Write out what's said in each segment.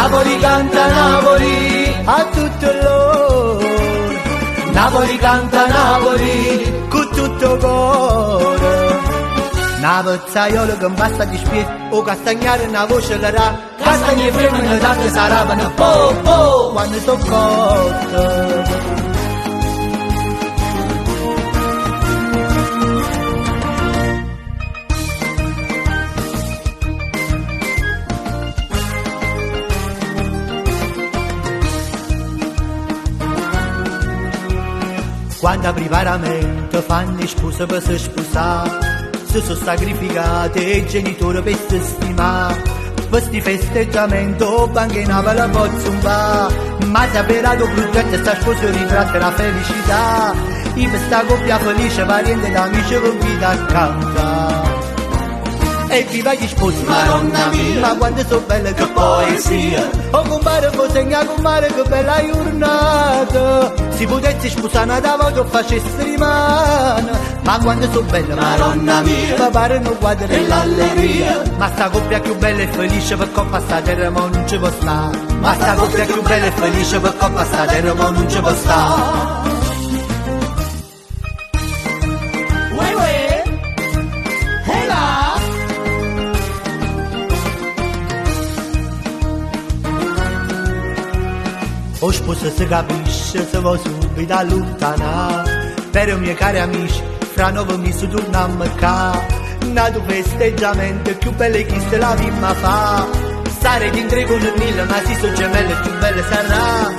Napoli canta Napoli a tutto loro. Napoli canta Napoli con tutto cuore. Una pezzaiola che basta di spiet o castagnare una voce l'era. Castagne femmine tante saravano po po quando sto cotta. Quando apri veramente fanno sposa per si sposare, si sono sacrificati i genitori per si stimare. Questi festeggiamento banche in la pozzo un va, ma si è avverato progetto sta sposa ritratta la felicità. In questa coppia felice parente ed amici convita a cantare. E viva gli sposi, Madonna mia, ma quando sono belle che poesia. Oh compare, segna compare che bella giornata. Si potesse sposare una volta o facesse rimane. Ma quando sono belle, Madonna mia, ma pare non guarda l'allegria. Ma sta coppia più bella e felice per coppa sta terra ma non ci può stare. Ma sta coppia più bella e felice per coppa sta terra ma non ci può stare. O sposa si capisce, se vuoi subito allontanare. Per i miei cari amici, fra 9 mesi torniamo a casa. Nato festeggiamento più bello che se la vimma fa. Stare in tre con il mille, ma si sono gemelle più belle sarà.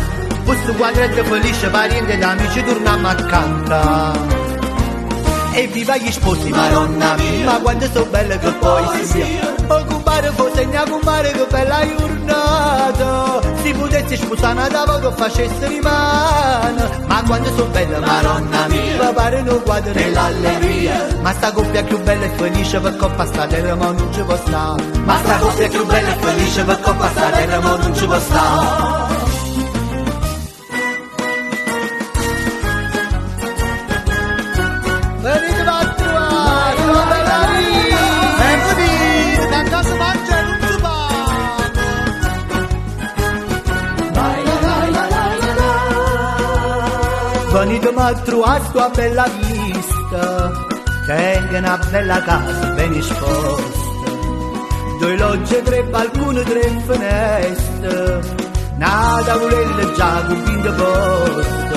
Questo quadretto felice, parenti ed amici torniamo a cantare. E viva gli sposi, Madonna mia, ma quanto sono belle che poesia. Oh compare, segna compare che bella giornata. Si potesse sposare una volta o facesse rimane. Ma quando sono belle, Madonna mia, ma pare non guarda l'allegria. Ma sta coppia più bella e felice per coppa sta terra ma non ci può stare. Ma sta coppia più bella e felice per coppa sta terra ma non ci può stare. Venite a trovare la bella vita. E venite, da casa mangia non si va. Venite a trovare sta bella vista. Tenga una bella casa ben esposta. 2 logge, 3 balconi, 3 finestre. Una tavolella già con 20 posti.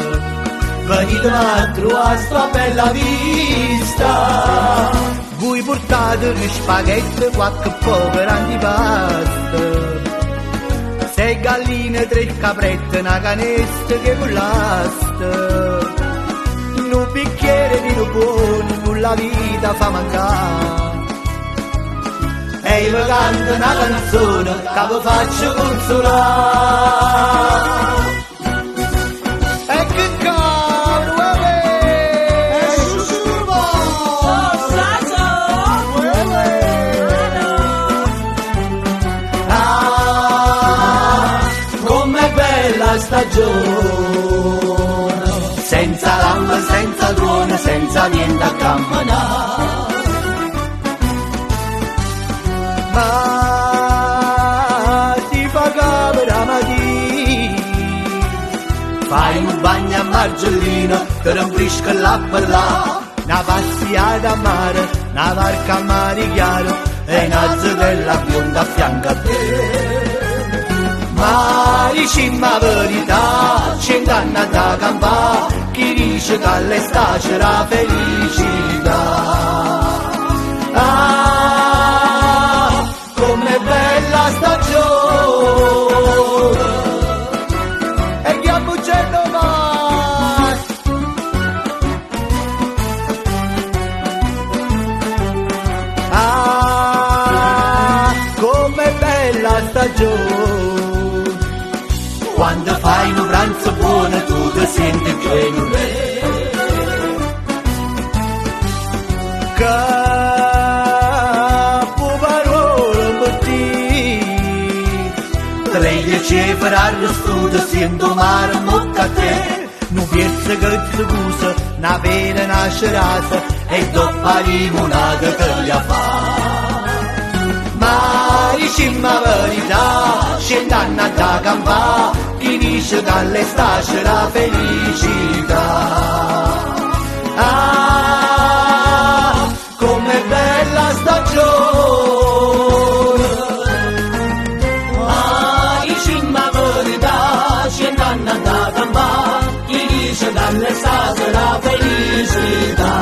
Venite a trovare sta bella vista. Voi portate gli spaghetti, qualche povera antipasto. 6 galline, 3 caprette, una canesta che vuolaste. Un bicchiere di vino buono, con la vita fa mancare. E io canto una canzone che vi faccio consolare. E che stagione, senza lama, senza tuono, senza niente a camminare. Ma ti fa capo la mattina, fai un bagno a margellina, che non frisca l'acqua là, una passeggiata a mare, una barca a mare chiaro, e una zitella bionda a fianco a te. Ma dicimma verità, 100 anni da campà, chi dice che all'estate c'era felicità. Ah, com'è bella stagione, e chi ha bugiato mai. Ah, com'è bella stagione. Quando fai un pranzo buono tu ti senti più in un re. Capo parola per te, te lei piaceva allo studio sento mare mocca a te. Non piensa che ti scusa, una pena nascerata e dopo limonata che gli fa. Ma dicimma verità, scendendo da campà, finisce dall'estate la felicità. Ah, com'è bella stagione, ah, dicimmo la verità, scendendo da campà, finisce dall'estate la felicità.